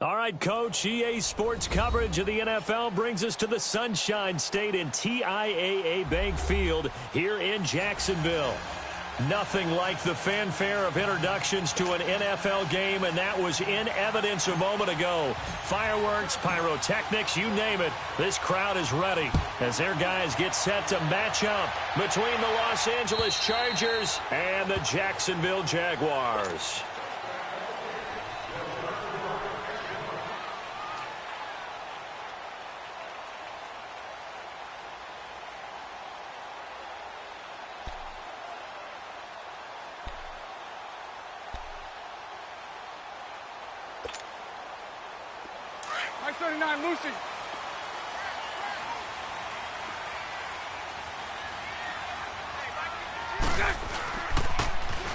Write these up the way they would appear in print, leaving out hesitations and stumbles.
All right, Coach, EA Sports coverage of the NFL brings us to the Sunshine State in TIAA Bank Field here in Jacksonville. Nothing like the fanfare of introductions to an NFL game, and that was in evidence a moment ago. Fireworks, pyrotechnics, you name it, this crowd is ready as their guys get set to match up between the Los Angeles Chargers and the Jacksonville Jaguars. Lucy.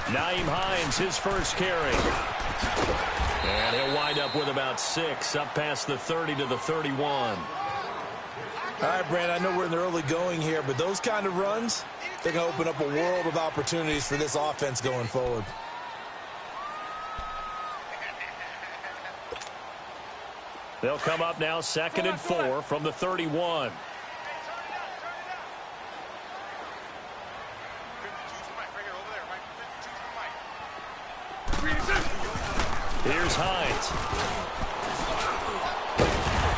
Nyheim Hines, his first carry. And he'll wind up with about 6, up past the 30 to the 31. All right, Brand, I know we're in the early going here, but those kind of runs, they're going to open up a world of opportunities for this offense going forward. They'll come up now 2nd and 4 from the 31. Here's Hines.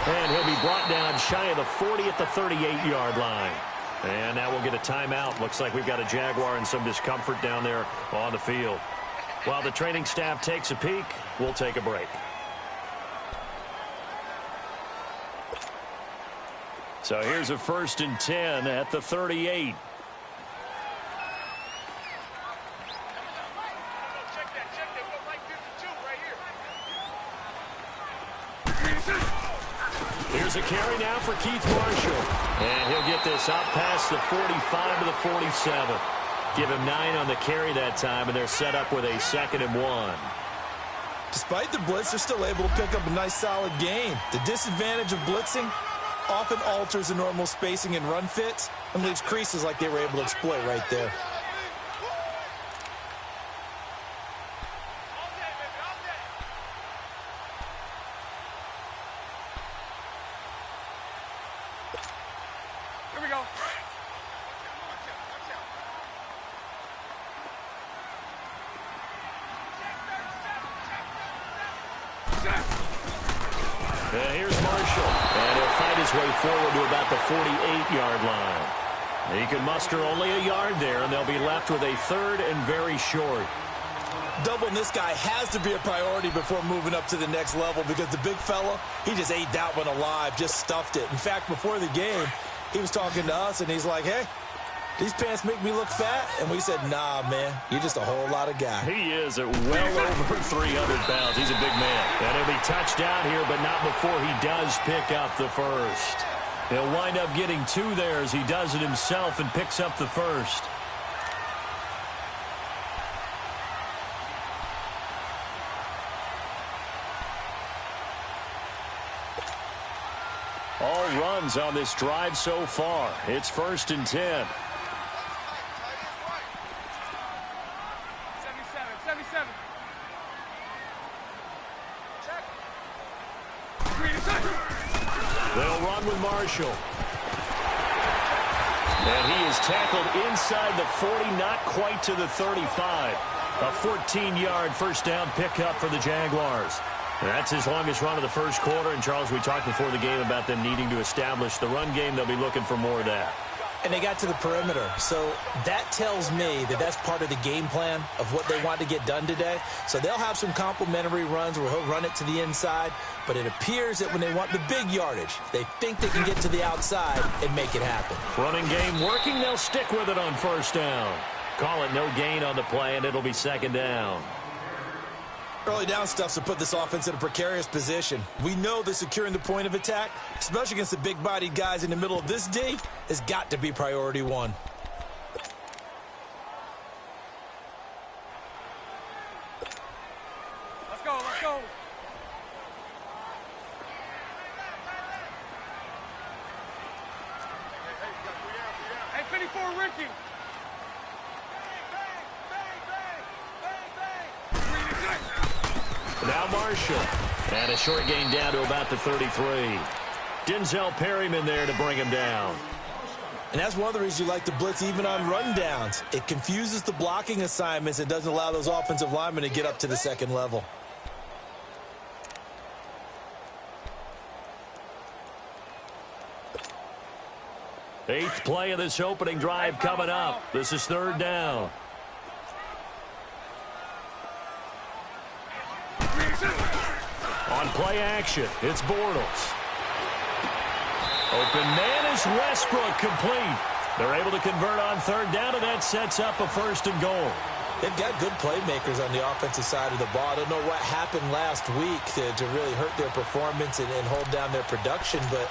And he'll be brought down shy of the 40 at the 38-yard line. And now we'll get a timeout. Looks like we've got a Jaguar in some discomfort down there on the field. While the training staff takes a peek, we'll take a break. So here's a 1st and 10 at the 38. Here's a carry now for Keith Marshall. And he'll get this up past the 45 to the 47. Give him 9 on the carry that time, and they're set up with a 2nd and 1. Despite the blitz, they're still able to pick up a nice solid gain. The disadvantage of blitzing often alters the normal spacing and run fits and leaves creases like they were able to exploit right there. Here we go. And here's Marshall. And he'll fight his way forward to about the 48-yard line. He can muster only a yard there, and they'll be left with a 3rd and very short. Doubling this guy has to be a priority before moving up to the next level because the big fella, he just ate that one alive, just stuffed it. In fact, before the game, he was talking to us, and he's like, hey, these pants make me look fat? And we said, nah, man, you're just a whole lot of guy. He is at well over 300 pounds. He's a big man. And he'll be touched down here, but not before he does pick up the 1st. He'll wind up getting 2 there as he does it himself and picks up the 1st. All runs on this drive so far. It's 1st and 10. 77. They'll run with Marshall. And he is tackled inside the 40, not quite to the 35. A 14-yard first down pickup for the Jaguars. That's his longest run of the first quarter. And, Charles, we talked before the game about them needing to establish the run game. They'll be looking for more of that. And they got to the perimeter. So that tells me that that's part of the game plan of what they want to get done today. So they'll have some complementary runs where he'll run it to the inside. But it appears that when they want the big yardage, they think they can get to the outside and make it happen. Running game working. They'll stick with it on first down. Call it no gain on the play, and it'll be 2nd down. Early down stuff to put this offense in a precarious position. We know that securing the point of attack, especially against the big-bodied guys in the middle of this D, has got to be priority 1. Let's go, let's go. Hey, 54, Ricky. Now Marshall. And a short gain down to about the 33. Denzel Perryman there to bring him down. And that's one of the reasons you like to blitz even on rundowns. It confuses the blocking assignments and doesn't allow those offensive linemen to get up to the second level. Eighth play of this opening drive coming up. This is third down. On play action, it's Bortles. Open man is Westbrook, complete. They're able to convert on third down, and that sets up a first and goal. They've got good playmakers on the offensive side of the ball. I don't know what happened last week to really hurt their performance and hold down their production, but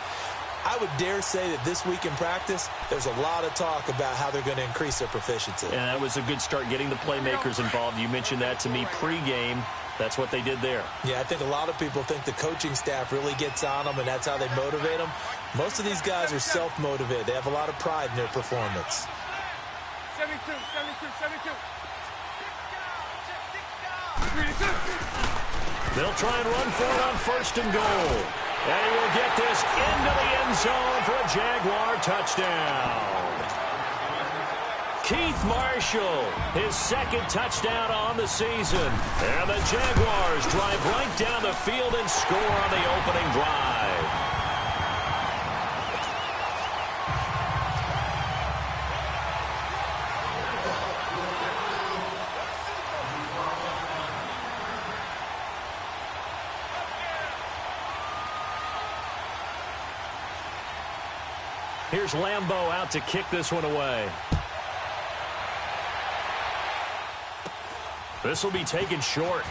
I would dare say that this week in practice, there's a lot of talk about how they're going to increase their proficiency. And that was a good start, getting the playmakers involved. You mentioned that to me pregame. That's what they did there. Yeah, I think a lot of people think the coaching staff really gets on them, and that's how they motivate them. Most of these guys are self-motivated. They have a lot of pride in their performance. 72, 72, 72. They'll try and run for it on first and goal. And he will get this into the end zone for a Jaguar touchdown. Keith Marshall, his second touchdown on the season. And the Jaguars drive right down the field and score on the opening drive. Here's Lambeau out to kick this one away. This will be taken short.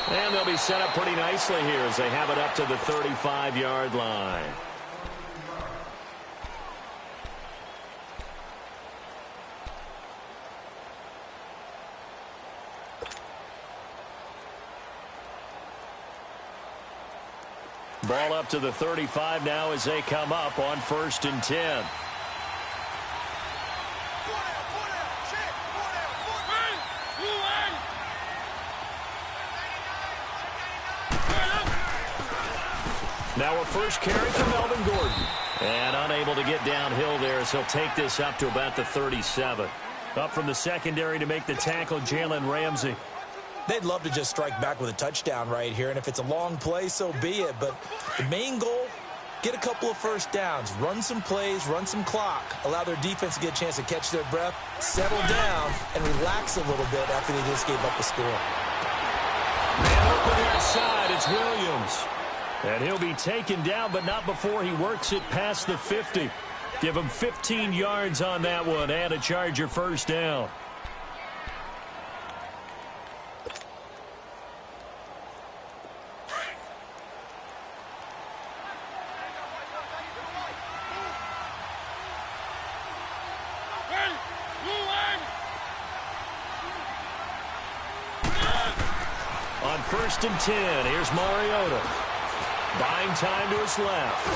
And they'll be set up pretty nicely here as they have it up to the 35-yard line. Ball up to the 35 now as they come up on 1st and 10. Now a first carry for Melvin Gordon. And unable to get downhill there as he'll take this up to about the 37. Up from the secondary to make the tackle, Jalen Ramsey. They'd love to just strike back with a touchdown right here, and if it's a long play, so be it. But the main goal, get a couple of first downs, run some plays, run some clock, allow their defense to get a chance to catch their breath, settle down, and relax a little bit after they just gave up a score. And open left side, it's Williams. And he'll be taken down, but not before he works it past the 50. Give him 15 yards on that one and a Charger first down. On 1st and 10, here's Mariota. Buying time to his left.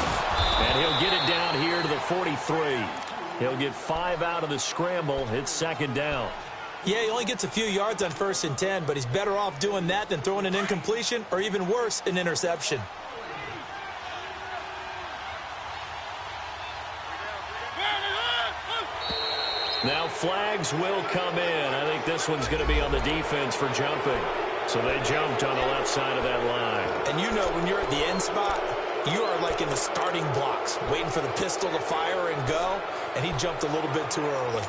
And he'll get it down here to the 43. He'll get 5 out of the scramble. It's second down. Yeah, he only gets a few yards on 1st and 10, but he's better off doing that than throwing an incompletion or even worse, an interception. Now flags will come in. I think this one's going to be on the defense for jumping. So they jumped on the left side of that line. And you know when you're at the end spot, you are like in the starting blocks, waiting for the pistol to fire and go, and he jumped a little bit too early.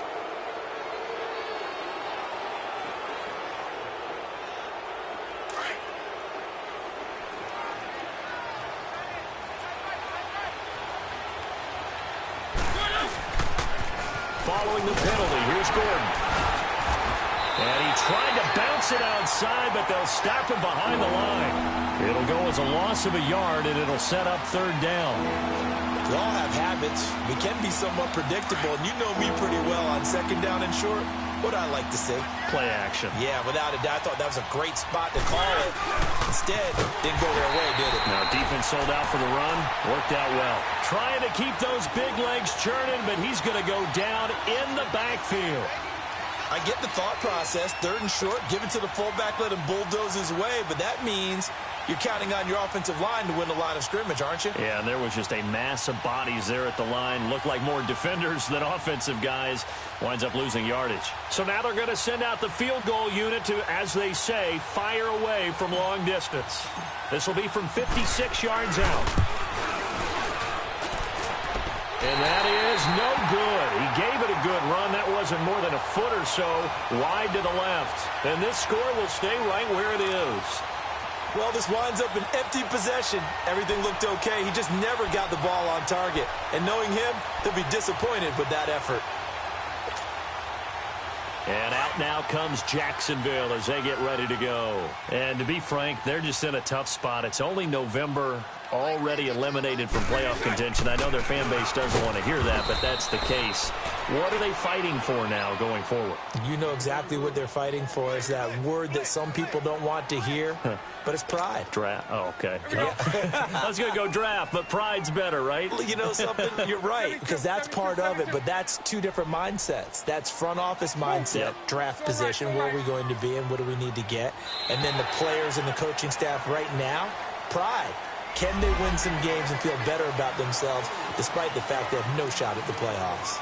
Following the penalty, here's Gordon. And he tried to bounce it outside, but they'll stop him behind the line. It'll go as a loss of a yard, and it'll set up third down. We all have habits. We can be somewhat predictable, and you know me pretty well on second down and short. What I like to see? Play action. Yeah, without a doubt. I thought that was a great spot to call it. Instead, didn't go their way, did it? Now, defense sold out for the run. Worked out well. Trying to keep those big legs churning, but he's going to go down in the backfield. I get the thought process. 3rd and short, give it to the fullback, let him bulldoze his way, but that means you're counting on your offensive line to win the line of scrimmage, aren't you? Yeah, and there was just a mass of bodies there at the line. Looked like more defenders than offensive guys. Winds up losing yardage. So now they're going to send out the field goal unit to, as they say, fire away from long distance. This will be from 56 yards out. And that is no good. He gave it a good run. That wasn't more than a foot or so wide to the left. And this score will stay right where it is. Well, this winds up an empty possession. Everything looked okay. He just never got the ball on target. And knowing him, he'll be disappointed with that effort. And out now comes Jacksonville as they get ready to go. And to be frank, they're just in a tough spot. It's only November, already eliminated from playoff contention. I know their fan base doesn't want to hear that, but that's the case. What are they fighting for now going forward? You know exactly what they're fighting for. Is that word that some people don't want to hear, but it's pride. Draft. Oh, okay. Yeah. I was going to go draft, but pride's better, right? You know something? You're right, because that's part of it, but that's two different mindsets. That's front office mindset, draft position, where are we going to be and what do we need to get? And then the players and the coaching staff right now, pride. Can they win some games and feel better about themselves despite the fact they have no shot at the playoffs?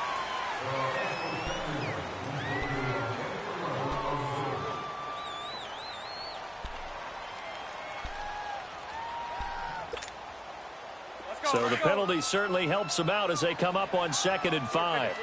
So the penalty certainly helps them out as they come up on 2nd and 5.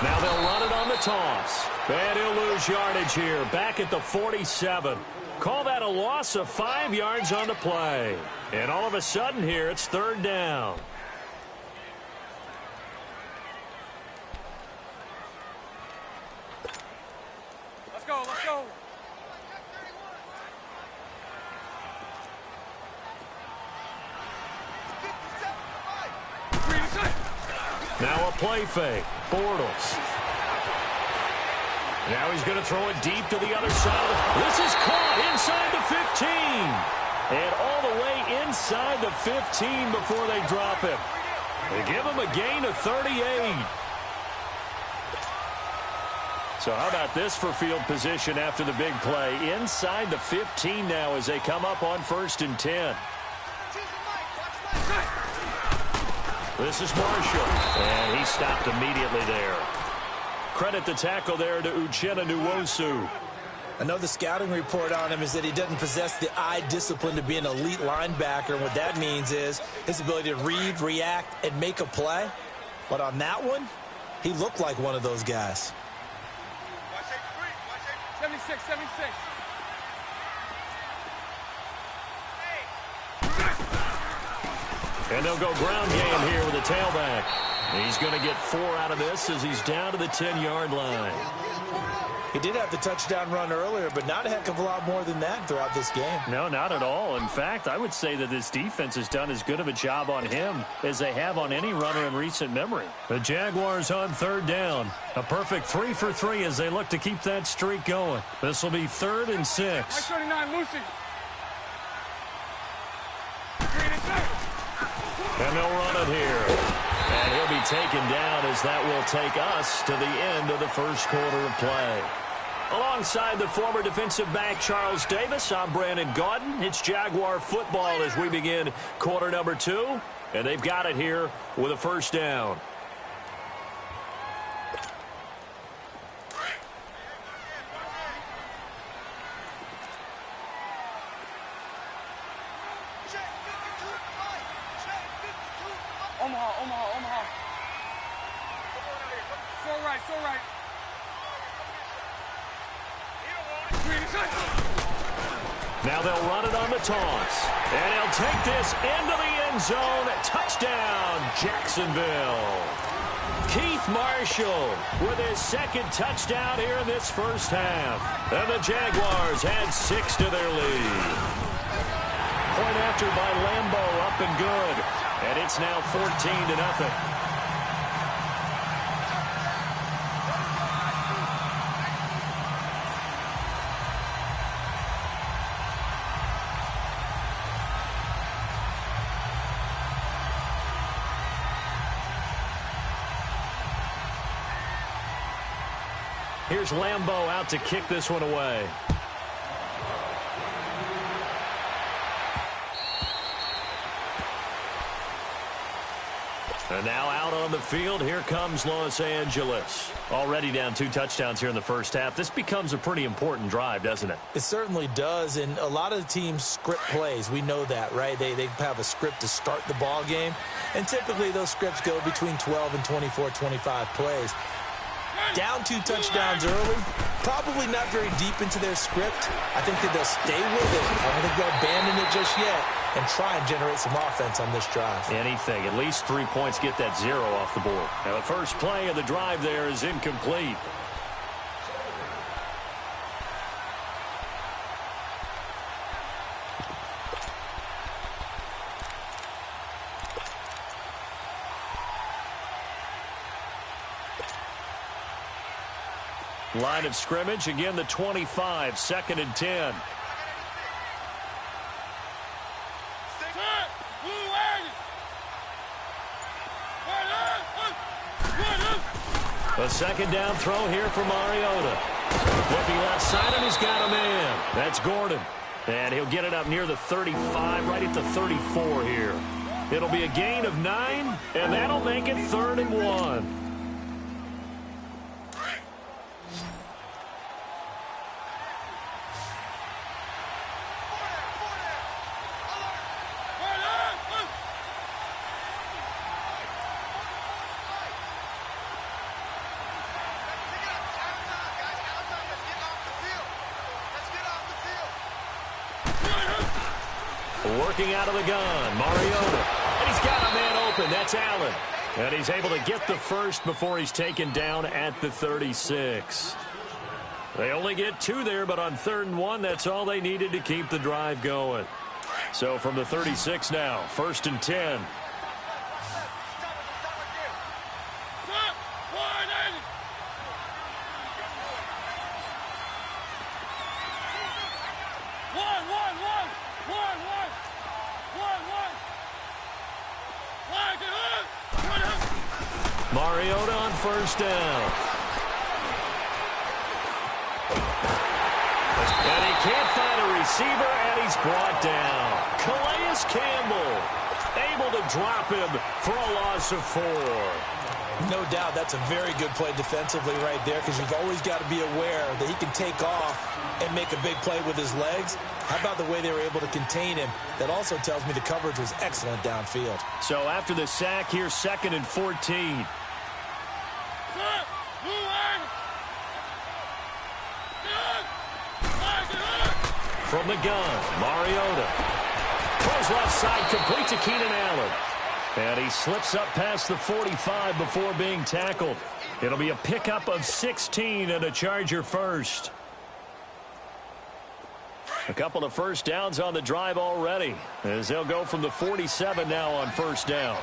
Now they'll run it on the toss. And he'll lose yardage here, back at the 47. Call that a loss of 5 yards on the play. And all of a sudden here, it's 3rd down. Let's go, let's go. Now a play fake. Bortles. Now he's going to throw it deep to the other side. This is caught inside the 15. And all the way inside the 15 before they drop him. They give him a gain of 38. So how about this for field position after the big play? Inside the 15 now as they come up on 1st and 10. This is Marshall. And he stopped immediately there. Credit the tackle there to Uchenna Nwosu. I know the scouting report on him is that he doesn't possess the eye discipline to be an elite linebacker. And what that means is his ability to read, react, and make a play. But on that one, he looked like one of those guys. 76, 76. And they'll go ground game here with a tailback. He's going to get 4 out of this as he's down to the 10-yard line. He did have the touchdown run earlier, but not a heck of a lot more than that throughout this game. No, not at all. In fact, I would say that this defense has done as good of a job on him as they have on any runner in recent memory. The Jaguars on 3rd down. A perfect 3 for 3 as they look to keep that streak going. This will be 3rd and 6. 39, Lucy. And they'll run it here. And he'll be taken down as that will take us to the end of the first quarter of play. Alongside the former defensive back Charles Davis, I'm Brandon Gaudin. It's Jaguar football as we begin quarter number 2. And they've got it here with a 1st down. Omaha. So right. Now they'll run it on the toss. And he'll take this into the end zone. Touchdown, Jacksonville. Keith Marshall with his 2nd touchdown here in this first half. And the Jaguars add 6 to their lead. Point after by Lambeau, up and good. And it's now 14-0. Here's Lambeau out to kick this one away. And now out on the field, here comes Los Angeles. Already down 2 touchdowns here in the first half. This becomes a pretty important drive, doesn't it? It certainly does, and a lot of the teams script plays. We know that, right? They have a script to start the ball game, and typically those scripts go between 12 and 24, 25 plays. Down 2 touchdowns early, probably not very deep into their script. I think that they'll stay with it. I don't think they'll abandon it just yet and try and generate some offense on this drive. Anything. At least 3 points, get that 0 off the board. Now the first play of the drive there is incomplete. Line of scrimmage, again the 25, 2nd and 10. A second down throw here for Mariota. Looking left side, and he's got a man. That's Gordon. And he'll get it up near the 35, right at the 34 here. It'll be a gain of 9, and that'll make it 3rd and 1. Working out of the gun, Mariota. And he's got a man open. That's Allen. And he's able to get the first before he's taken down at the 36. They only get 2 there, but on 3rd and 1, that's all they needed to keep the drive going. So from the 36 now, 1st and 10. Mariota on 1st down. And he can't find a receiver, and he's brought down. Calais Campbell able to drop him for a loss of 4. No doubt that's a very good play defensively right there, because you've always got to be aware that he can take off and make a big play with his legs. How about the way they were able to contain him? That also tells me the coverage was excellent downfield. So after the sack here, 2nd and 14. From the gun, Mariota. Throws left side, complete to Keenan Allen. And he slips up past the 45 before being tackled. It'll be a pickup of 16 and a Charger first. A couple of first downs on the drive already, as they'll go from the 47 now on 1st down.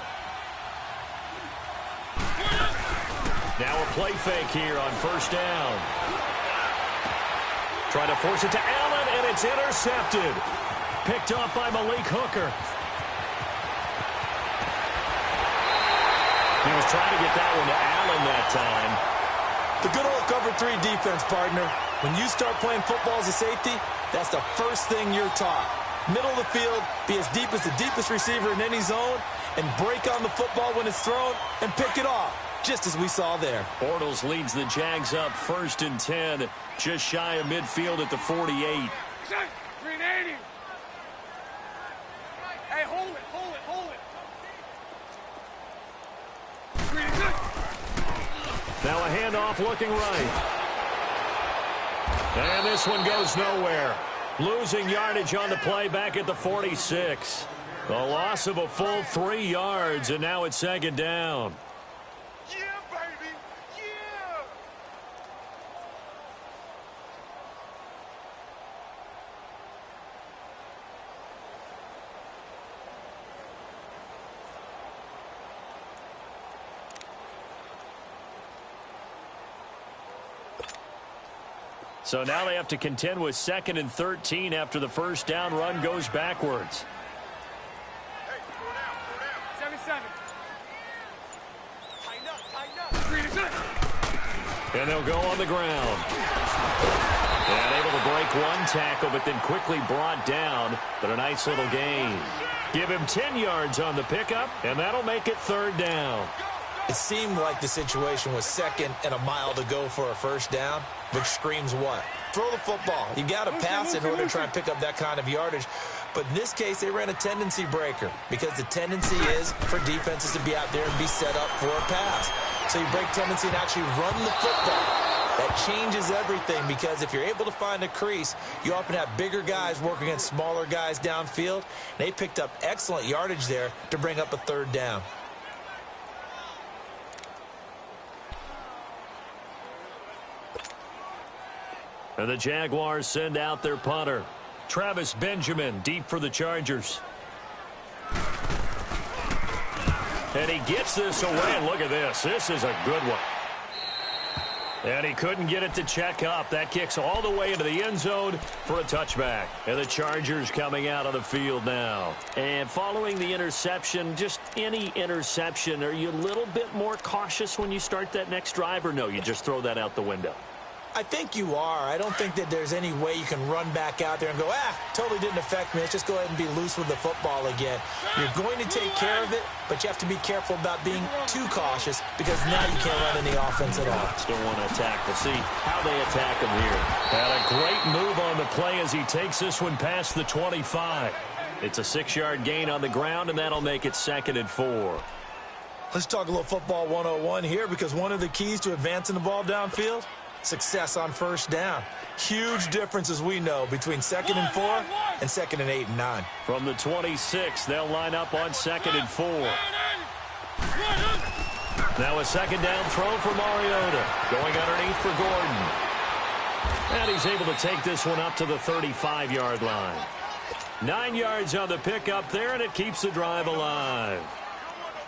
Now a play fake here on 1st down. Trying to force it to Allen, and it's intercepted. Picked off by Malik Hooker. He was trying to get that one to Allen that time. The good old cover 3 defense, partner. When you start playing football as a safety, that's the first thing you're taught. Middle of the field, be as deep as the deepest receiver in any zone, and break on the football when it's thrown and pick it off, just as we saw there. Bortles leads the Jags up 1st and 10, just shy of midfield at the 48. 380. Hey, hold it. Now a handoff looking right. And this one goes nowhere. Losing yardage on the play back at the 46. The loss of a full 3 yards, and now it's 2nd down. Yeah, baby. Yeah. So now they have to contend with 2nd and 13 after the first down run goes backwards. Hey, go down. 77. Tighten up. 3 to good. And they'll go on the ground. And able to break one tackle, but then quickly brought down. But a nice little gain. Give him 10 yards on the pickup, and that'll make it 3rd down. It seemed like the situation was 2nd and a mile to go for a 1st down, which screams what? Throw the football. You got to pass in order to try and pick up that kind of yardage. But in this case, they ran a tendency breaker because the tendency is for defenses to be out there and be set up for a pass. So you break tendency and actually run the football. That changes everything because if you're able to find a crease, you often have bigger guys working against smaller guys downfield. They picked up excellent yardage there to bring up a 3rd down. And the Jaguars send out their punter. Travis Benjamin deep for the Chargers. And he gets this away. And look at this. This is a good one. And he couldn't get it to check up. That kicks all the way into the end zone for a touchback. And the Chargers coming out of the field now. And following the interception, just any interception, are you a little bit more cautious when you start that next drive, or no, you just throw that out the window? I think you are. I don't think that there's any way you can run back out there and go, totally didn't affect me. Let's just go ahead and be loose with the football again. You're going to take care of it, but you have to be careful about being too cautious because now you can't run any offense at all. Still want to attack. We'll see how they attack him here. And a great move on the play as he takes this one past the 25. It's a 6-yard gain on the ground, and that'll make it 2nd and 4. Let's talk a little football 101 here because one of the keys to advancing the ball downfield, success on 1st down. Huge difference, as we know, between 2nd and 4 and 2nd and 8 and 9. From the 26, they'll line up on 2nd and 4. Now a 2nd down throw for Mariota. Going underneath for Gordon. And he's able to take this one up to the 35-yard line. 9 yards on the pickup there, and it keeps the drive alive.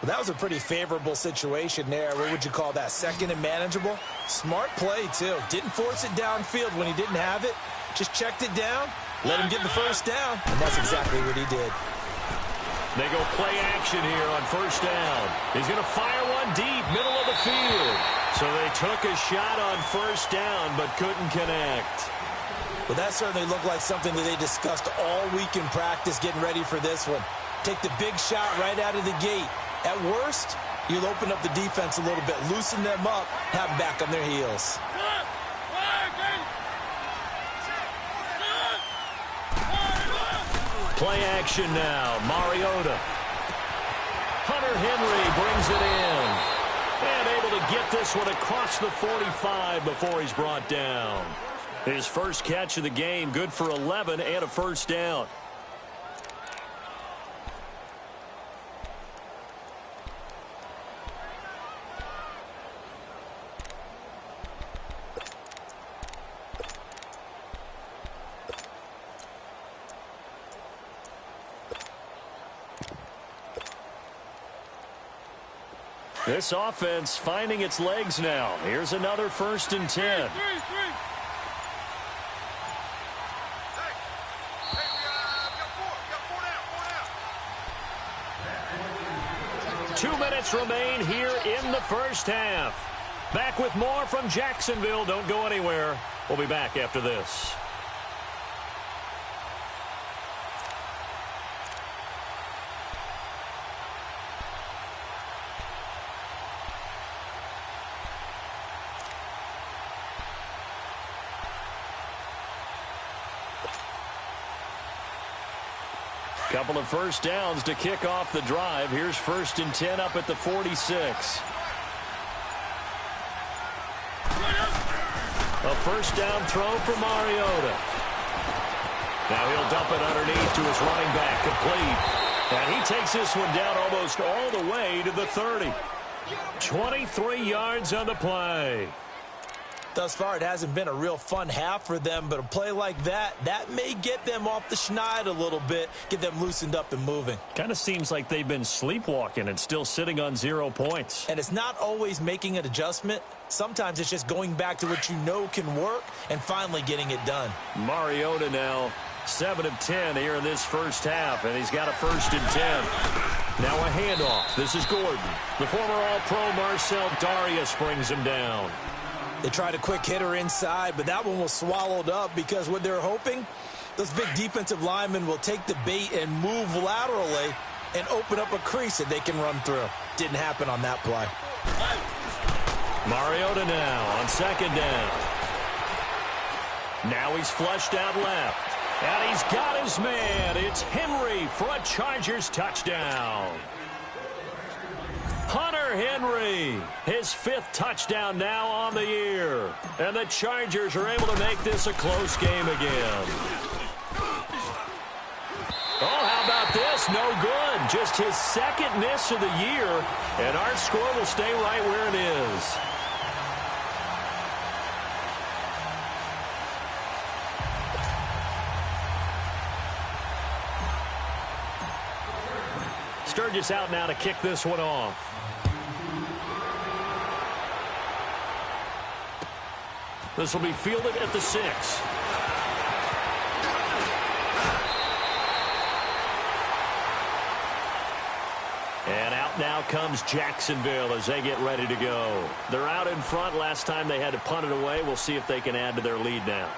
Well, that was a pretty favorable situation there. What would you call that? 2nd and manageable? Smart play, too. Didn't force it downfield when he didn't have it. Just checked it down, let him get the 1st down, and that's exactly what he did. They go play action here on 1st down. He's going to fire one deep, middle of the field. So they took a shot on 1st down, but couldn't connect. Well, that certainly looked like something that they discussed all week in practice getting ready for this one. Take the big shot right out of the gate. At worst, you'll open up the defense a little bit, loosen them up, have them back on their heels. Play action now. Mariota. Hunter Henry brings it in. And able to get this one across the 45 before he's brought down. His first catch of the game, good for 11 and a 1st down. This offense finding its legs now. Here's another 1st and 10. Two minutes remain here in the 1st half. Back with more from Jacksonville. Don't go anywhere. We'll be back after this. Couple of 1st downs to kick off the drive. Here's 1st and 10 up at the 46. A 1st down throw for Mariota. Now he'll dump it underneath to his running back, complete. And he takes this one down almost all the way to the 30. 23 yards on the play. Thus far, it hasn't been a real fun half for them, but a play like that may get them off the schneid a little bit, get them loosened up and moving. Kind of seems like they've been sleepwalking and still sitting on 0 points. And it's not always making an adjustment. Sometimes it's just going back to what you know can work and finally getting it done. Mariota now 7 of 10 here in this 1st half, and he's got a 1st and 10. Now a handoff. This is Gordon. The former All-Pro Marcel Darius brings him down. They tried a quick hitter inside, but that one was swallowed up because what they're hoping, those big defensive linemen will take the bait and move laterally and open up a crease that they can run through. Didn't happen on that play. Mariota now on second down. Now he's flushed out left. And he's got his man. It's Henry for a Chargers touchdown. Hunter Henry, his 5th touchdown now on the year. And the Chargers are able to make this a close game again. Oh, how about this? No good. Just his 2nd miss of the year. And our score will stay right where it is. Sturgis out now to kick this one off. This will be fielded at the 6. And out now comes Jacksonville as they get ready to go. They're out in front. Last time they had to punt it away. We'll see if they can add to their lead now.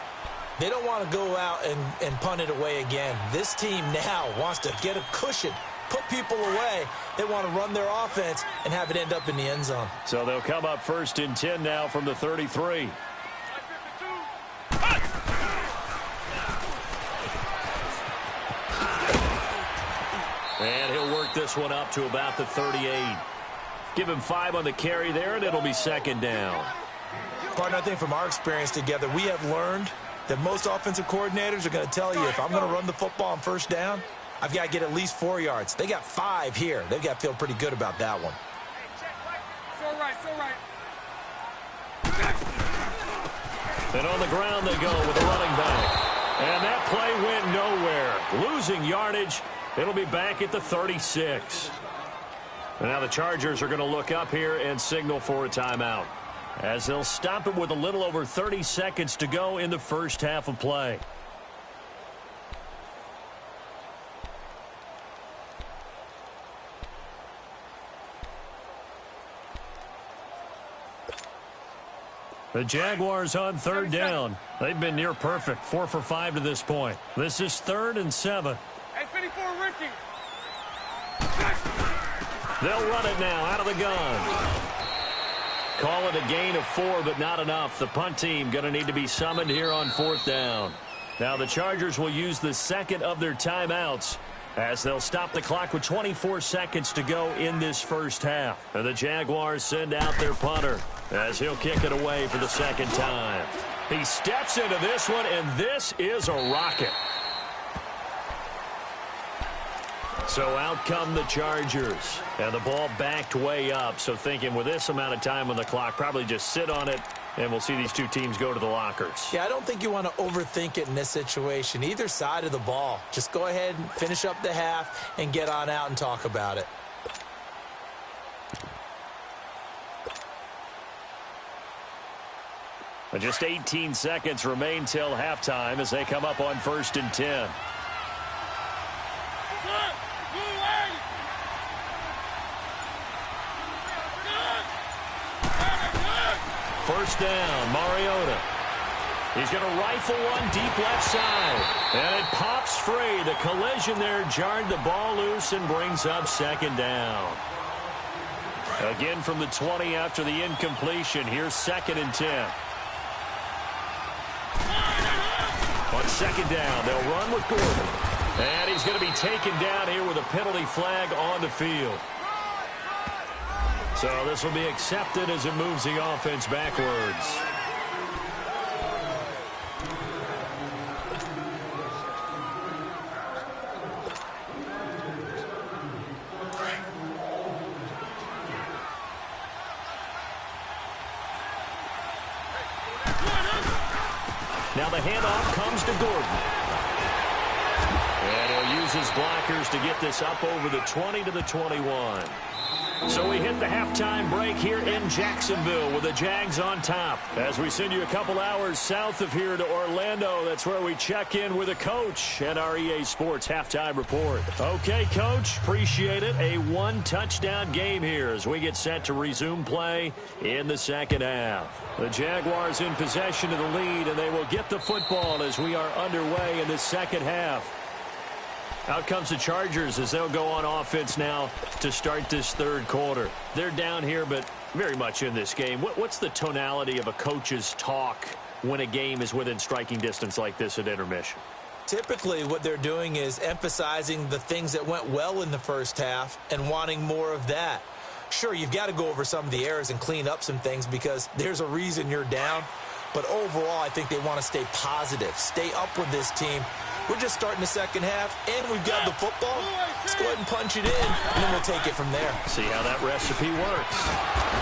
They don't want to go out and punt it away again. This team now wants to get a cushion, put people away. They want to run their offense and have it end up in the end zone. So they'll come up 1st and 10 now from the 33. And he'll work this one up to about the 38. Give him 5 on the carry there, and it'll be 2nd down. Partner, I think from our experience together, we have learned that most offensive coordinators are going to tell you, if I'm going to run the football on 1st down, I've got to get at least 4 yards. They got 5 here. They've got to feel pretty good about that one. So right, so right. And on the ground they go with a running back. And that play went nowhere. Losing yardage. It'll be back at the 36. And now the Chargers are going to look up here and signal for a timeout, as they'll stop it with a little over 30 seconds to go in the first half of play. The Jaguars on 3rd down. They've been near perfect, 4 for 5 to this point. This is 3rd and 7. Hey, 54, Ricky. They'll run it now out of the gun. Call it a gain of 4, but not enough. The punt team going to need to be summoned here on 4th down. Now the Chargers will use the 2nd of their timeouts, as they'll stop the clock with 24 seconds to go in this first half. And the Jaguars send out their punter, as he'll kick it away for the 2nd time. He steps into this one, and this is a rocket. So out come the Chargers, and the ball backed way up. So thinking with this amount of time on the clock, probably just sit on it, and we'll see these two teams go to the lockers. Yeah, I don't think you want to overthink it in this situation. Either side of the ball. Just go ahead and finish up the half and get on out and talk about it. And just 18 seconds remain till halftime as they come up on 1st and 10. First down, Mariota. He's going to rifle one deep left side. And it pops free. The collision there jarred the ball loose and brings up 2nd down. Again from the 20 after the incompletion. Here's 2nd and 10. On 2nd down, they'll run with Gordon. And he's going to be taken down here with a penalty flag on the field. So this will be accepted as it moves the offense backwards. Now the handoff comes to Gordon. And he'll use his blockers to get this up over the 20 to the 21. So we hit the halftime break here in Jacksonville with the Jags on top. As we send you a couple hours south of here to Orlando, that's where we check in with a coach at our EA Sports halftime report. Okay, Coach, appreciate it. A one-touchdown game here as we get set to resume play in the second half. The Jaguars in possession of the lead, and they will get the football as we are underway in the second half. Out comes the Chargers as they'll go on offense now to start this third quarter. They're down here, but very much in this game. What's the tonality of a coach's talk when a game is within striking distance like this at intermission? Typically, what they're doing is emphasizing the things that went well in the first half and wanting more of that. Sure, you've got to go over some of the errors and clean up some things because there's a reason you're down. But overall, I think they want to stay positive, stay up with this team. We're just starting the second half, and we've got the football. Let's go ahead and punch it in, and then we'll take it from there. See how that recipe works.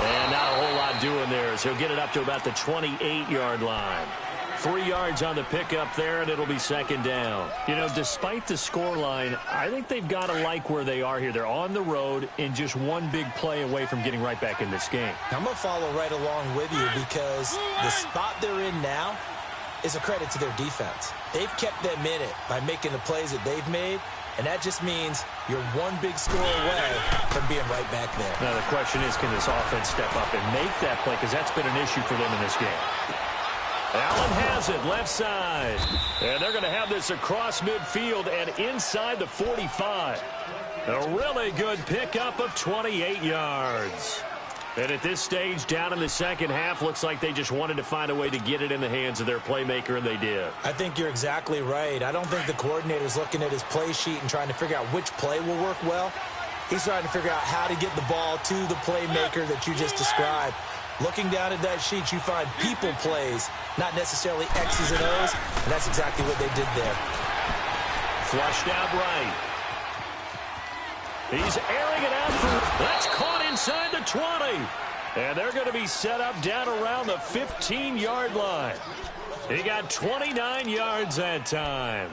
And not a whole lot doing there as he'll get it up to about the 28-yard line. 3 yards on the pickup there, and it'll be second down. You know, despite the scoreline, I think they've got to like where they are here. They're on the road and just one big play away from getting right back in this game. I'm going to follow right along with you because the spot they're in now is a credit to their defense. They've kept them in it by making the plays that they've made, and that just means you're one big score away from being right back there. Now the question is, can this offense step up and make that play? Because that's been an issue for them in this game. Allen has it, left side. And they're going to have this across midfield and inside the 45. A really good pickup of 28 yards. And at this stage, down in the second half, looks like they just wanted to find a way to get it in the hands of their playmaker, and they did. I think you're exactly right. I don't think the coordinator's looking at his play sheet and trying to figure out which play will work well. He's trying to figure out how to get the ball to the playmaker that you just described. Looking down at that sheet, you find people plays, not necessarily X's and O's, and that's exactly what they did there. Flushed out right. He's airing it out for, that's caught inside the 20. And they're going to be set up down around the 15-yard line. He got 29 yards that time.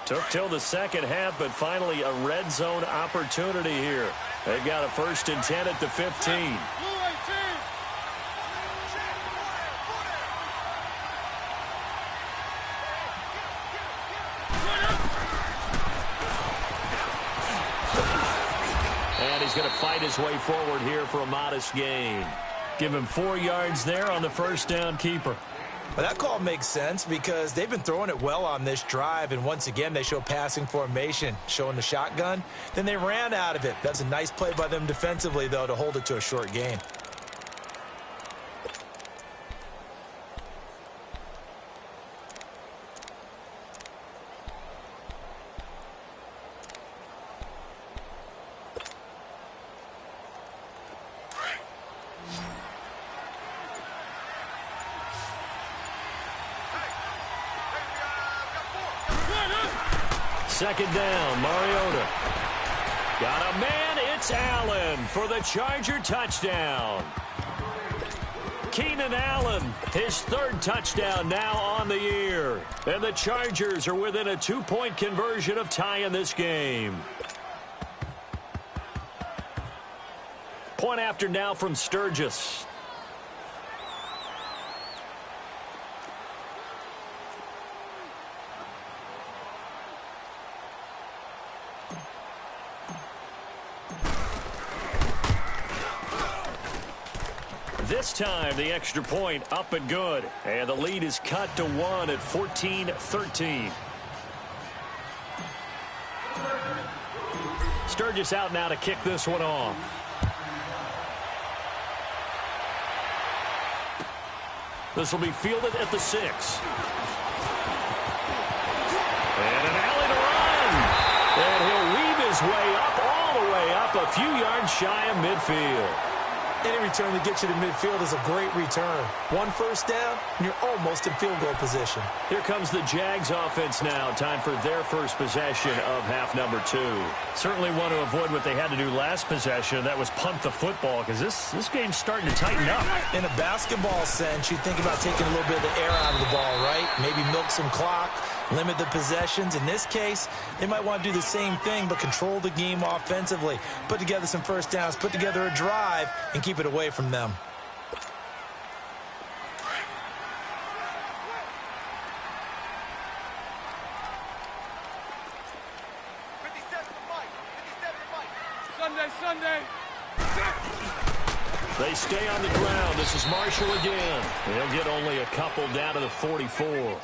Took till the second half, but finally a red zone opportunity here. They've got a 1st and 10 at the 15. And he's going to fight his way forward here for a modest gain. Give him 4 yards there on the first down keeper. Well, that call makes sense because they've been throwing it well on this drive, and once again they show passing formation, showing the shotgun. Then they ran out of it. That's a nice play by them defensively, though, to hold it to a short gain. Second down, Mariota. Got a man, it's Allen for the Charger touchdown. Keenan Allen, his 3rd touchdown now on the year. And the Chargers are within a 2-point conversion of tying this game. Point after now from Sturgis. This time, the extra point up and good. And the lead is cut to 1 at 14-13. Sturgis out now to kick this one off. This will be fielded at the 6. And an alley to run. And he'll weave his way up, all the way up, a few yards shy of midfield. Any return that gets you to midfield is a great return. 1 first down, and you're almost in field goal position. Here comes the Jags offense now. Time for their first possession of half number 2. Certainly want to avoid what they had to do last possession. That was punt the football because this game's starting to tighten up. In a basketball sense, you think about taking a little bit of the air out of the ball, right? Maybe milk some clock. limit the possessions. In this case, they might want to do the same thing, but control the game offensively. Put together some first downs, put together a drive, and keep it away from them. Sunday. They stay on the ground. This is Marshall again. They'll get only a couple down to the 44.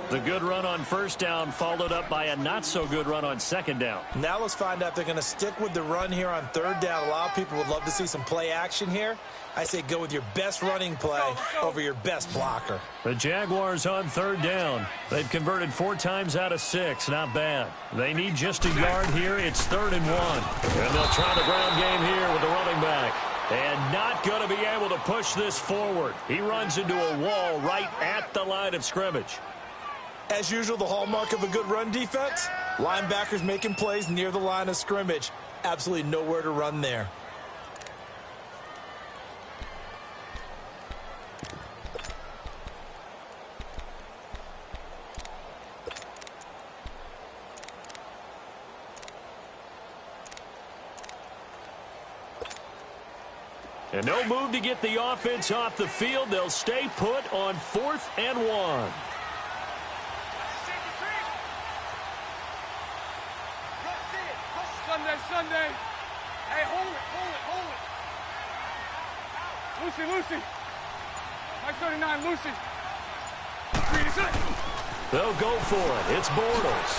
The good run on first down followed up by a not-so-good run on second down. Now let's find out if they're going to stick with the run here on third down. A lot of people would love to see some play action here. I say go with your best running play over your best blocker. The Jaguars on third down. They've converted 4 times out of 6. Not bad. They need just a yard here. It's 3rd and 1. And they'll try the ground game here with the running back. And not going to be able to push this forward. He runs into a wall right at the line of scrimmage. As usual, the hallmark of a good run defense, linebackers making plays near the line of scrimmage. Absolutely nowhere to run there. And no move to get the offense off the field. They'll stay put on 4th and 1. Sunday. Hey, hold it. Lucy. Mike 39, Lucy. They'll go for it. It's Bortles.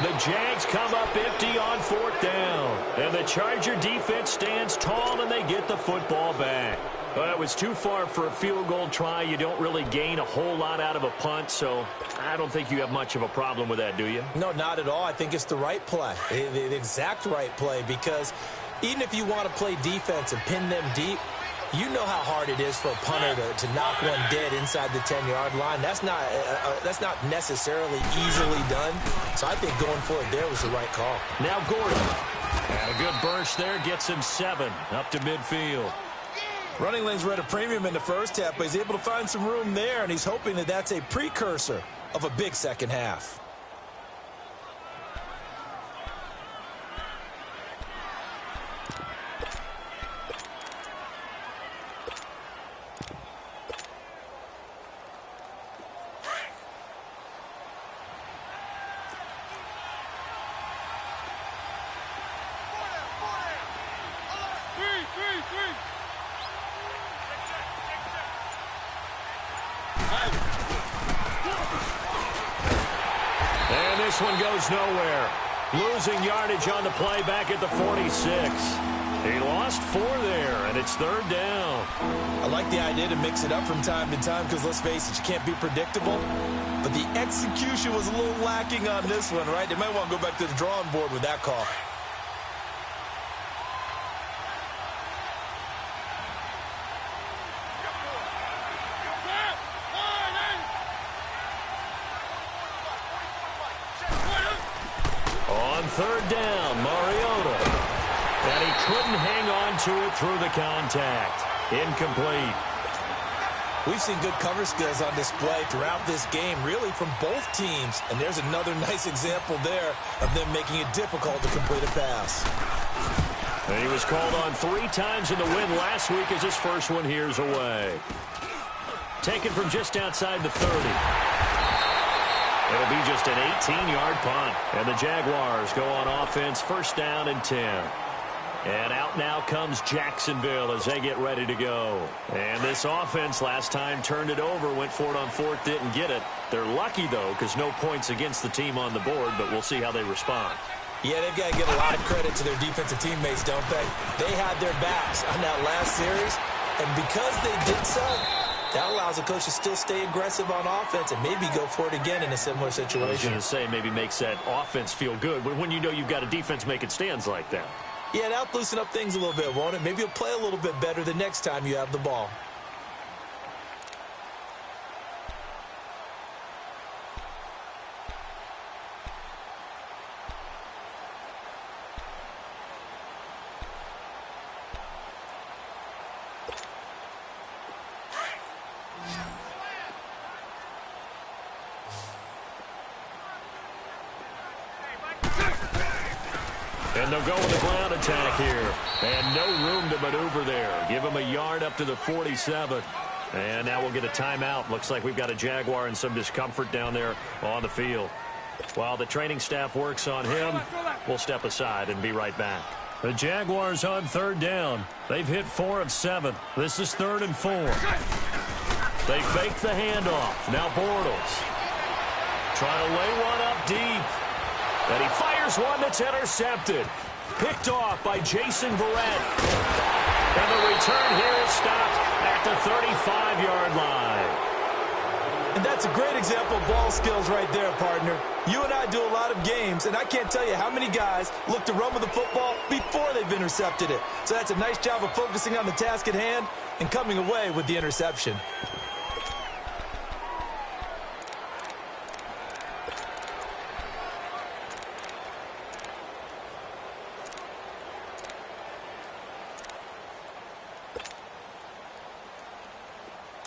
The Jags come up empty on 4th down. And the Charger defense stands tall, and they get the football back. Well, it was too far for a field goal try. You don't really gain a whole lot out of a punt, so I don't think you have much of a problem with that, do you? No, not at all. I think it's the right play, the exact right play, because even if you want to play defense and pin them deep, you know how hard it is for a punter to knock one dead inside the 10-yard line. That's not necessarily easily done. So I think going for it there was the right call. Now Gordon. And a good burst there gets him 7 up to midfield. Running lanes were at a premium in the first half, but he's able to find some room there, and he's hoping that that's a precursor of a big second half. And this one goes nowhere. Losing yardage on the play back at the 46. He lost 4 there, and it's 3rd down. I like the idea to mix it up from time to time because, let's face it, you can't be predictable. But the execution was a little lacking on this one, right? They might want to go back to the drawing board with that call. On 3rd down, Mariota. And he couldn't hang on to it through the contact. Incomplete. We've seen good cover skills on display throughout this game, really from both teams. And there's another nice example there of them making it difficult to complete a pass. And he was called on 3 times in the win last week as his first one here's away. Taken from just outside the 30. It'll be just an 18-yard punt. And the Jaguars go on offense, 1st down and 10. And out now comes Jacksonville as they get ready to go. And this offense last time turned it over, went for it on 4th, didn't get it. They're lucky, though, because no points against the team on the board, but we'll see how they respond. Yeah, they've got to give a lot of credit to their defensive teammates, don't they? They had their backs on that last series, and because they did so, that allows the coach to still stay aggressive on offense and maybe go for it again in a similar situation. I was going to say maybe makes that offense feel good when you know you've got a defense making stands like that. Yeah, that'll loosen up things a little bit, won't it? Maybe you'll play a little bit better the next time you have the ball. And they'll go with the ground attack here. And no room to maneuver there. Give him a yard up to the 47. And now we'll get a timeout. Looks like we've got a Jaguar in some discomfort down there on the field. While the training staff works on him, we'll step aside and be right back. The Jaguars on third down. They've hit 4 of 7. This is 3rd and 4. They fake the handoff. Now Bortles. Trying to lay one up deep. And he fires one that's intercepted. Picked off by Jason Verrett. And the return here is stopped at the 35-yard line. And that's a great example of ball skills right there, partner. You and I do a lot of games, and I can't tell you how many guys look to run with the football before they've intercepted it. So that's a nice job of focusing on the task at hand and coming away with the interception.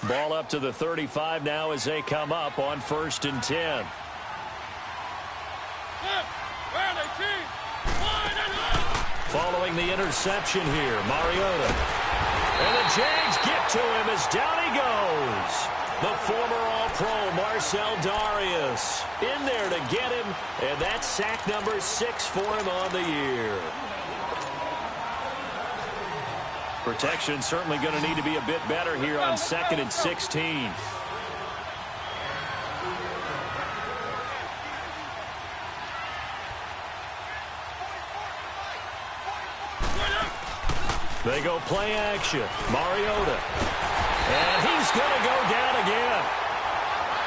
Ball up to the 35 now as they come up on 1st and 10. Following the interception here, Mariota. And the Jags get to him as down he goes. The former All-Pro Marcel Darius in there to get him, and that's sack number 6 for him on the year. Protection certainly going to need to be a bit better here on 2nd and 16. They go play action. Mariota. And he's going to go down again.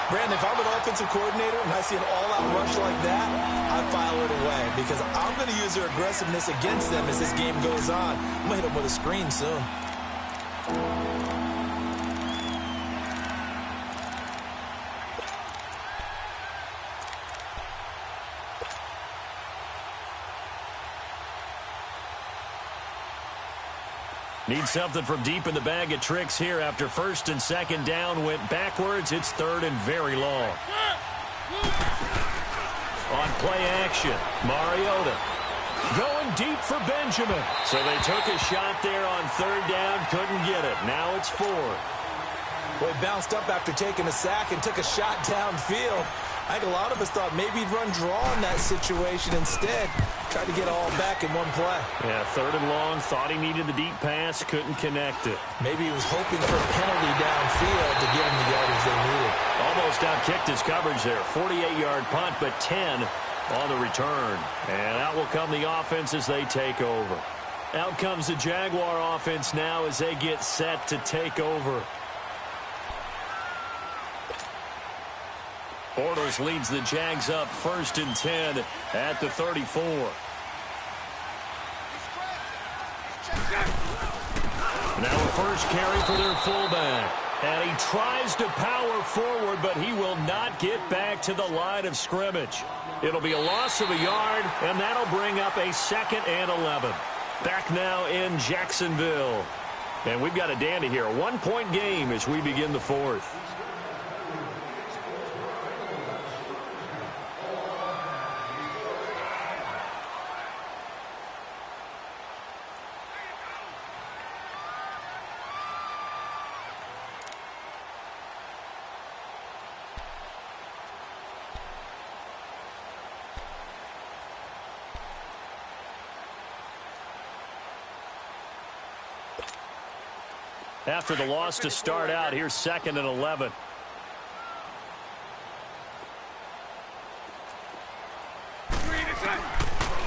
Brandon, if I'm an offensive coordinator and I see an all-out rush like that, I file it away because I'm going to use their aggressiveness against them as this game goes on. I'm going to hit them with a screen soon. Need something from deep in the bag of tricks here after 1st and 2nd down went backwards. It's 3rd and very long. On play action, Mariota going deep for Benjamin. So they took a shot there on 3rd down, couldn't get it. Now it's 4th. Well, he bounced up after taking a sack and took a shot downfield. I think a lot of us thought maybe he'd run draw in that situation instead. Tried to get it all back in one play. Yeah, 3rd and long. Thought he needed the deep pass. Couldn't connect it. Maybe he was hoping for a penalty downfield to give him the yardage they needed. Almost outkicked his coverage there. 48-yard punt, but 10 on the return. And out will come the offense as they take over. Out comes the Jaguar offense now as they get set to take over. Bortles leads the Jags up 1st and 10 at the 34. Now a first carry for their fullback. And he tries to power forward, but he will not get back to the line of scrimmage. It'll be a loss of a yard, and that'll bring up a 2nd and 11. Back now in Jacksonville. And we've got a dandy here. A 1-point game as we begin the 4th. After the loss to start out, here's 2nd and 11.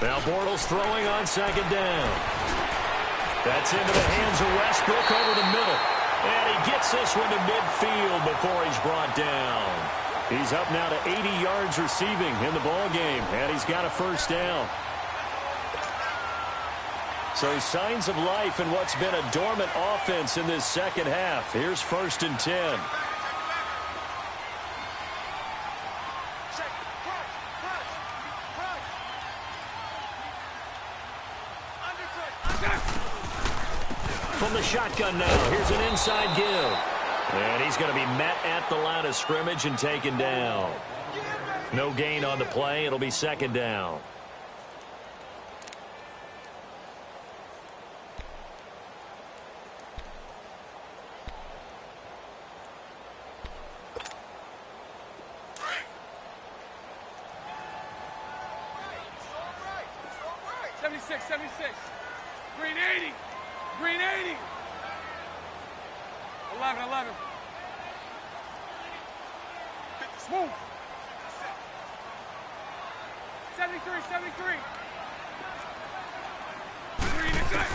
Now Bortles throwing on 2nd down. That's into the hands of Westbrook over the middle. And he gets this one to midfield before he's brought down. He's up now to 80 yards receiving in the ball game, and he's got a 1st down. So signs of life in what's been a dormant offense in this 2nd half. Here's 1st and 10. From the shotgun now, here's an inside give. And he's going to be met at the line of scrimmage and taken down. No gain on the play. It'll be 2nd down. 76, 76. Green 80. Green 80. 11, 11. Move. 73, 73. Green is it.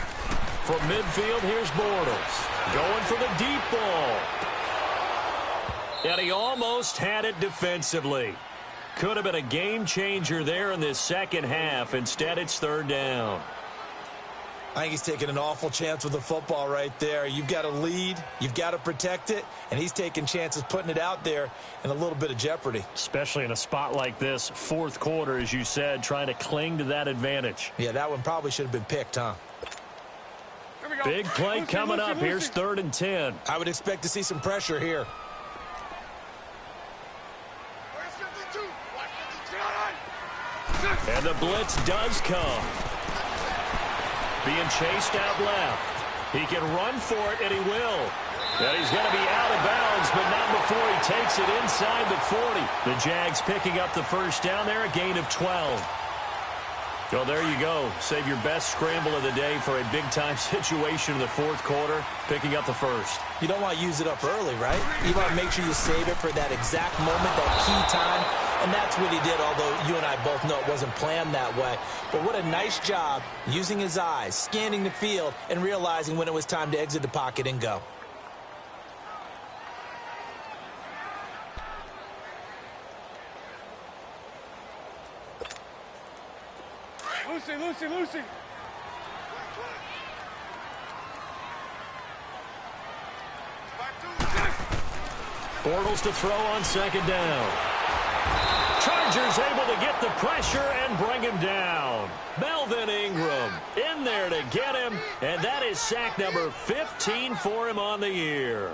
From midfield, here's Bortles. Going for the deep ball. And he almost had it defensively. Could have been a game changer there in this second half. Instead, it's third down. I think he's taking an awful chance with the football right there. You've got to lead, you've got to protect it, and he's taking chances putting it out there in a little bit of jeopardy. Especially in a spot like this, fourth quarter, as you said, trying to cling to that advantage. Yeah, that one probably should have been picked, huh? Here we go. Big play coming up. Here's 3rd and 10. I would expect to see some pressure here. And the blitz does come. Being chased out left. He can run for it, and he will. And he's going to be out of bounds, but not before he takes it inside the 40. The Jags picking up the first down there, a gain of 12. Well, there you go. Save your best scramble of the day for a big-time situation in the fourth quarter, picking up the first. You don't want to use it up early, right? You want to make sure you save it for that exact moment, that key time. And that's what he did, although you and I both know it wasn't planned that way. But what a nice job using his eyes, scanning the field, and realizing when it was time to exit the pocket and go. Lucy, Lucy, Lucy. Bortles to throw on second down. Chargers able to get the pressure and bring him down. Melvin Ingram in there to get him, and that is sack number 15 for him on the year.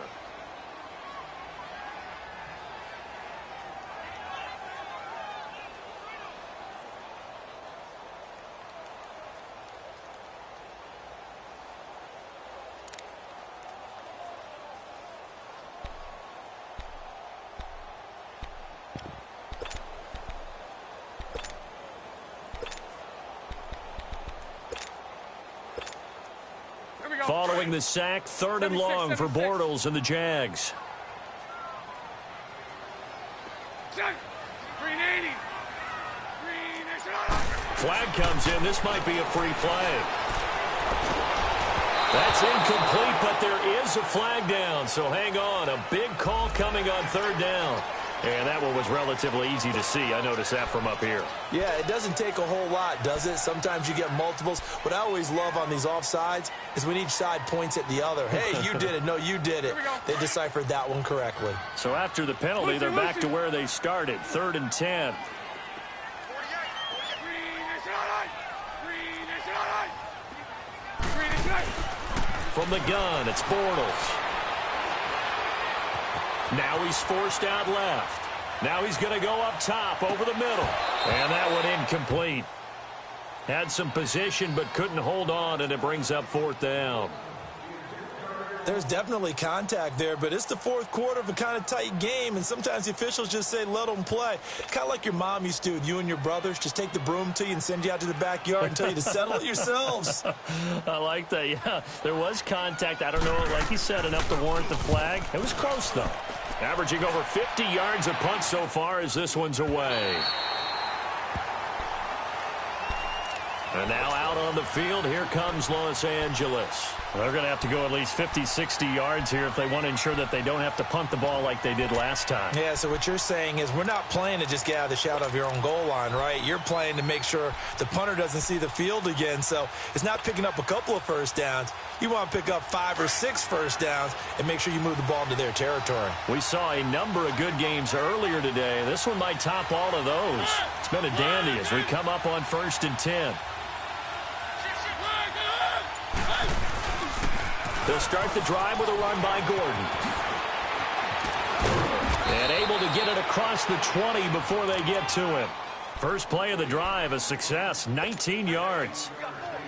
Following the sack, 3rd and long for Bortles and the Jags. Green 80. Green is Flag comes in. This might be a free play. That's incomplete, but there is a flag down, so hang on. A big call coming on 3rd down. And that one was relatively easy to see. I noticed that from up here. Yeah, it doesn't take a whole lot, does it? Sometimes you get multiples. What I always love on these offsides is when each side points at the other. Hey, you did it. No, you did it. They deciphered that one correctly. So after the penalty, they're back to where they started. 3rd and 10. From the gun, it's Bortles. Now he's forced out left. Now he's going to go up top over the middle. And that one incomplete. Had some position but couldn't hold on, and it brings up 4th down. There's definitely contact there, but it's the fourth quarter of a kind of tight game, and sometimes the officials just say, let them play. Kind of like your mom used to with you and your brothers. Just take the broom to you and send you out to the backyard and tell you to settle it yourselves. I like that, yeah. There was contact. I don't know, like you said, enough to warrant the flag. It was close, though. Averaging over 50 yards a punt so far as this one's away. And now out on the field, here comes Los Angeles. They're going to have to go at least 50, 60 yards here if they want to ensure that they don't have to punt the ball like they did last time. Yeah, so what you're saying is we're not playing to just get out of the shadow of your own goal line, right? You're playing to make sure the punter doesn't see the field again. So it's not picking up a couple of first downs. You want to pick up 5 or 6 first downs and make sure you move the ball into their territory. We saw a number of good games earlier today. This one might top all of those. It's been a dandy as we come up on 1st and 10. They'll start the drive with a run by Gordon. And able to get it across the 20 before they get to him. First play of the drive, a success, 19 yards.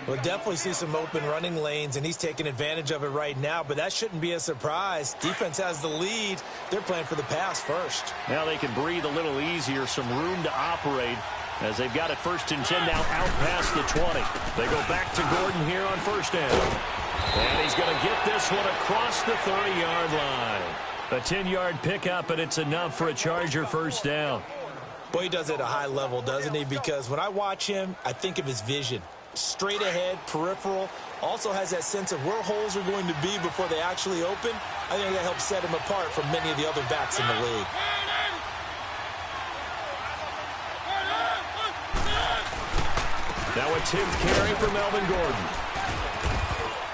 We'll definitely see some open running lanes, and he's taking advantage of it right now, but that shouldn't be a surprise. Defense has the lead. They're playing for the pass first. Now they can breathe a little easier, some room to operate. as they've got it 1st and 10 now out past the 20. They go back to Gordon here on 1st down. And he's going to get this one across the 30-yard line. A 10-yard pickup, and it's enough for a Charger 1st down. Boy, he does it at a high level, doesn't he? Because when I watch him, I think of his vision. Straight ahead, peripheral. Also has that sense of where holes are going to be before they actually open. I think that helps set him apart from many of the other backs in the league. Now a 10th carry for Melvin Gordon.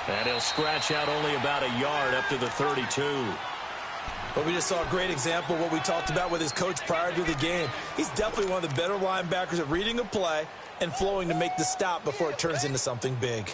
And he'll scratch out only about a yard up to the 32. But we just saw a great example of what we talked about with his coach prior to the game. He's definitely one of the better linebackers at reading a play and flowing to make the stop before it turns into something big.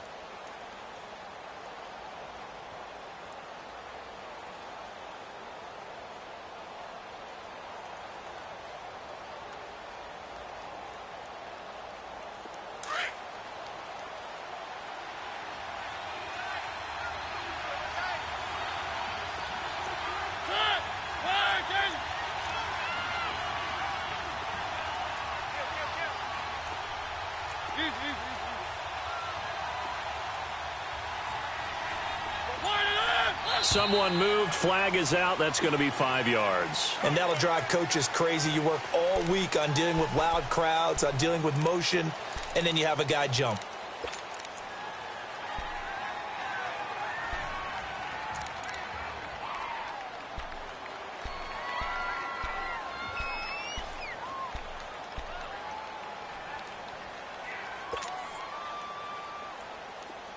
Someone moved. Flag is out. That's going to be 5 yards. And that'll drive coaches crazy. You work all week on dealing with loud crowds, on dealing with motion, and then you have a guy jump.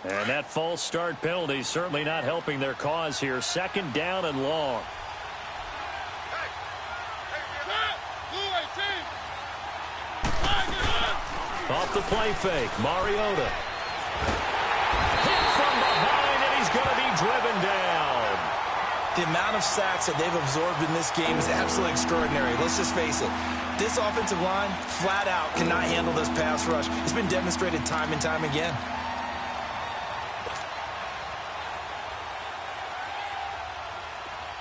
And that false start penalty certainly not helping their cause here. 2nd down and long. Off the play fake, Mariota. Hit from behind, and he's going to be driven down. The amount of sacks that they've absorbed in this game is absolutely extraordinary. Let's just face it. This offensive line, flat out, cannot handle this pass rush. It's been demonstrated time and time again.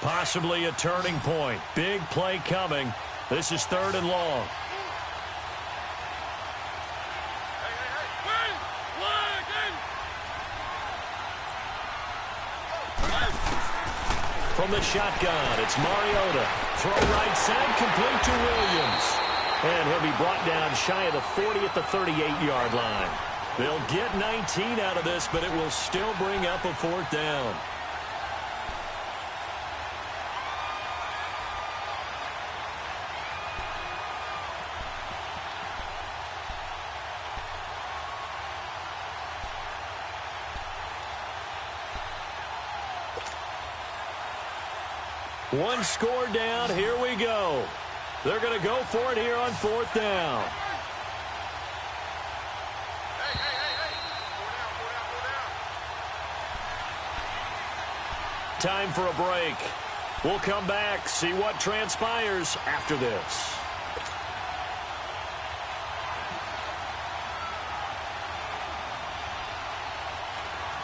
Possibly a turning point. Big play coming. This is 3rd and long. From the shotgun, it's Mariota. Throw right side, complete to Williams. And he'll be brought down shy of the 40 at the 38-yard line. They'll get 19 out of this, but it will still bring up a 4th down. One score down. Here we go. They're going to go for it here on 4th down. Time for a break. We'll come back, see what transpires after this.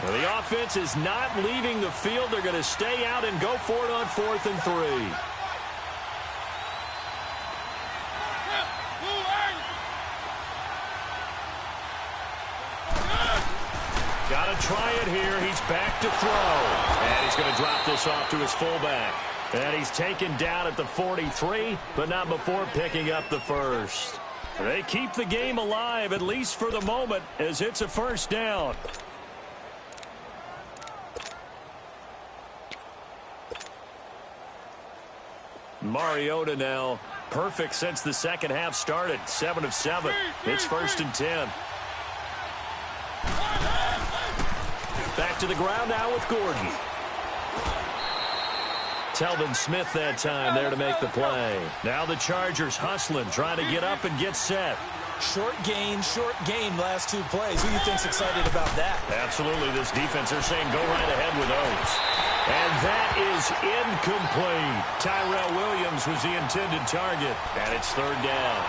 Well, the offense is not leaving the field. They're going to stay out and go for it on 4th and 3. Got to try it here. He's back to throw. And he's going to drop this off to his fullback. And he's taken down at the 43, but not before picking up the 1st. They keep the game alive, at least for the moment, as it's a 1st down. Mariota now perfect since the 2nd half started. 7 of 7. It's 1st and 10. Back to the ground now with Gordon. Telvin Smith that time there to make the play. Now the Chargers hustling, trying to get up and get set. Short gain last 2 plays. Who do you think's excited about that? Absolutely. This defense, they're saying go right ahead with those. And that is incomplete. Tyrell Williams was the intended target, and it's 3rd down.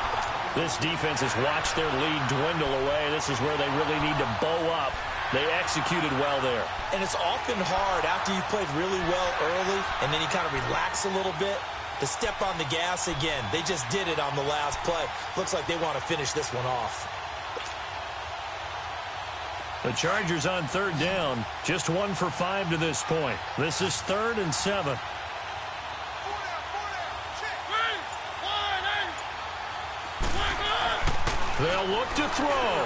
This defense has watched their lead dwindle away. This is where they really need to bow up. They executed well there. And it's often hard after you've played really well early and then you kind of relax a little bit. to step on the gas again. They just did it on the last play. Looks like they want to finish this one off. The Chargers on third down, just 1 for 5 to this point. This is 3rd and 7. They'll look to throw.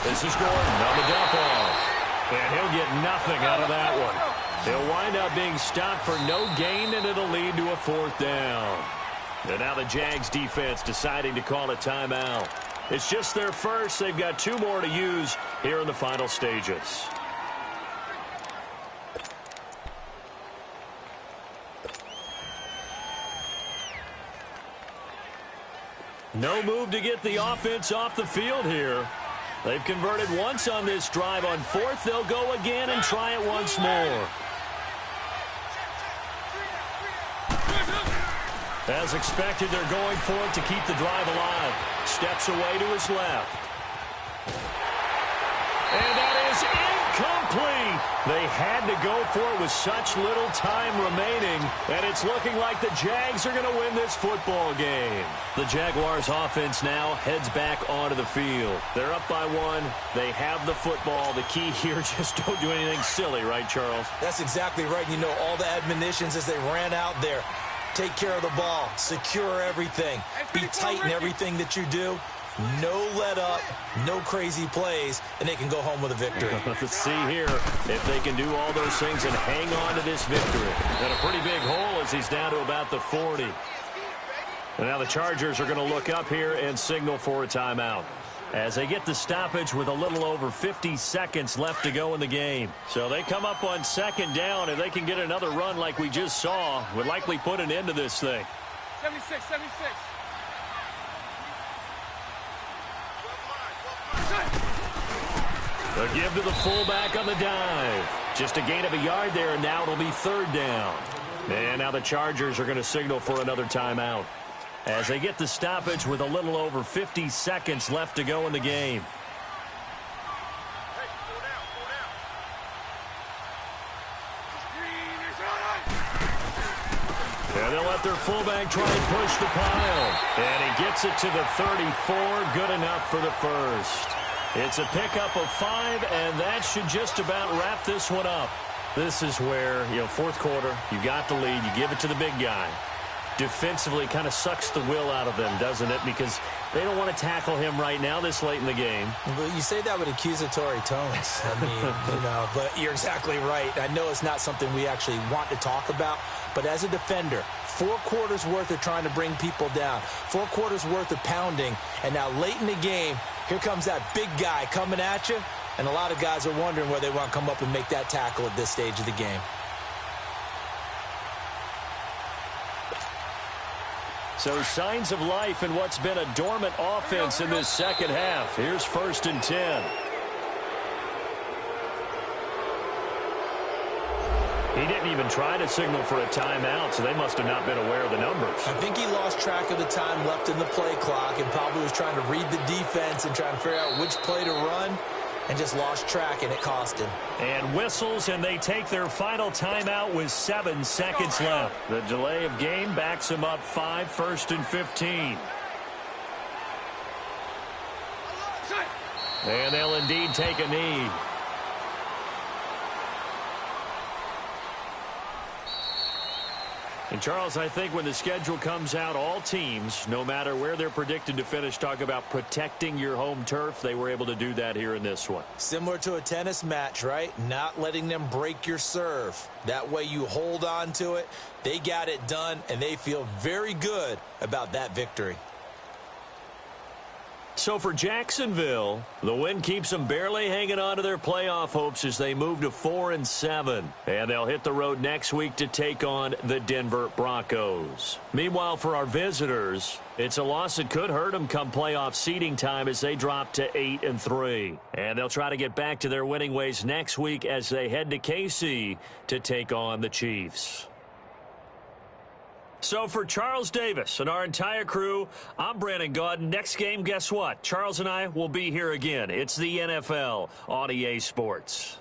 This is Gordon on the dump off. And he'll get nothing out of that one. He'll wind up being stopped for no gain, and it'll lead to a 4th down. And now the Jags defense deciding to call a timeout. It's just their first. They've got 2 more to use here in the final stages. No move to get the offense off the field here. They've converted once on this drive. On 4th, they'll go again and try it once more. As expected, they're going for it to keep the drive alive. Steps away to his left. And that is incomplete. They had to go for it with such little time remaining, and it's looking like the Jags are going to win this football game. The Jaguars offense now heads back onto the field. They're up by 1. They have the football. The key here, just don't do anything silly, right, Charles? That's exactly right. You know, all the admonitions as they ran out there. Take care of the ball. Secure everything. Be tight in everything that you do. No let up, no crazy plays, and they can go home with a victory. Let's see here if they can do all those things and hang on to this victory. And a pretty big hole as he's down to about the 40. And now the Chargers are going to look up here and signal for a timeout as they get the stoppage with a little over 50 seconds left to go in the game. So they come up on 2nd down, and they can get another run like we just saw. Would likely put an end to this thing. 76. The give to the fullback on the dive. Just a gain of a yard there, and now it'll be 3rd down. And now the Chargers are going to signal for another timeout as they get the stoppage with a little over 50 seconds left to go in the game. And they'll let their fullback try and push the pile. And he gets it to the 34. Good enough for the first. It's a pickup of 5, and that should just about wrap this one up. This is where, 4th quarter, you got the lead, you give it to the big guy. Defensively kind of sucks the will out of them, doesn't it? Because they don't want to tackle him right now this late in the game. But you say that with accusatory tones. I mean, but you're exactly right. I know it's not something we actually want to talk about, but as a defender, 4 quarters worth of trying to bring people down, 4 quarters worth of pounding, and now late in the game, here comes that big guy coming at you, and a lot of guys are wondering where they want to come up and make that tackle at this stage of the game. So signs of life in what's been a dormant offense in this second half. Here's 1st and 10. He didn't even try to signal for a timeout, so they must have not been aware of the numbers. I think he lost track of the time left in the play clock and probably was trying to read the defense and trying to figure out which play to run and just lost track, and it cost him. And whistles, and they take their final timeout with 7 seconds left. The delay of game backs him up 5, 1st and 15. And they'll indeed take a knee. And, Charles, I think when the schedule comes out, all teams, no matter where they're predicted to finish, talk about protecting your home turf. They were able to do that here in this one. Similar to a tennis match, right? Not letting them break your serve. That way you hold on to it. They got it done, and they feel very good about that victory. So for Jacksonville, the win keeps them barely hanging on to their playoff hopes as they move to 4 and 7. And they'll hit the road next week to take on the Denver Broncos. Meanwhile, for our visitors, it's a loss that could hurt them come playoff seeding time as they drop to 8 and 3. And they'll try to get back to their winning ways next week as they head to KC to take on the Chiefs. So for Charles Davis and our entire crew, I'm Brandon Gaudin. Next game, guess what? Charles and I will be here again. It's the NFL on EA Sports.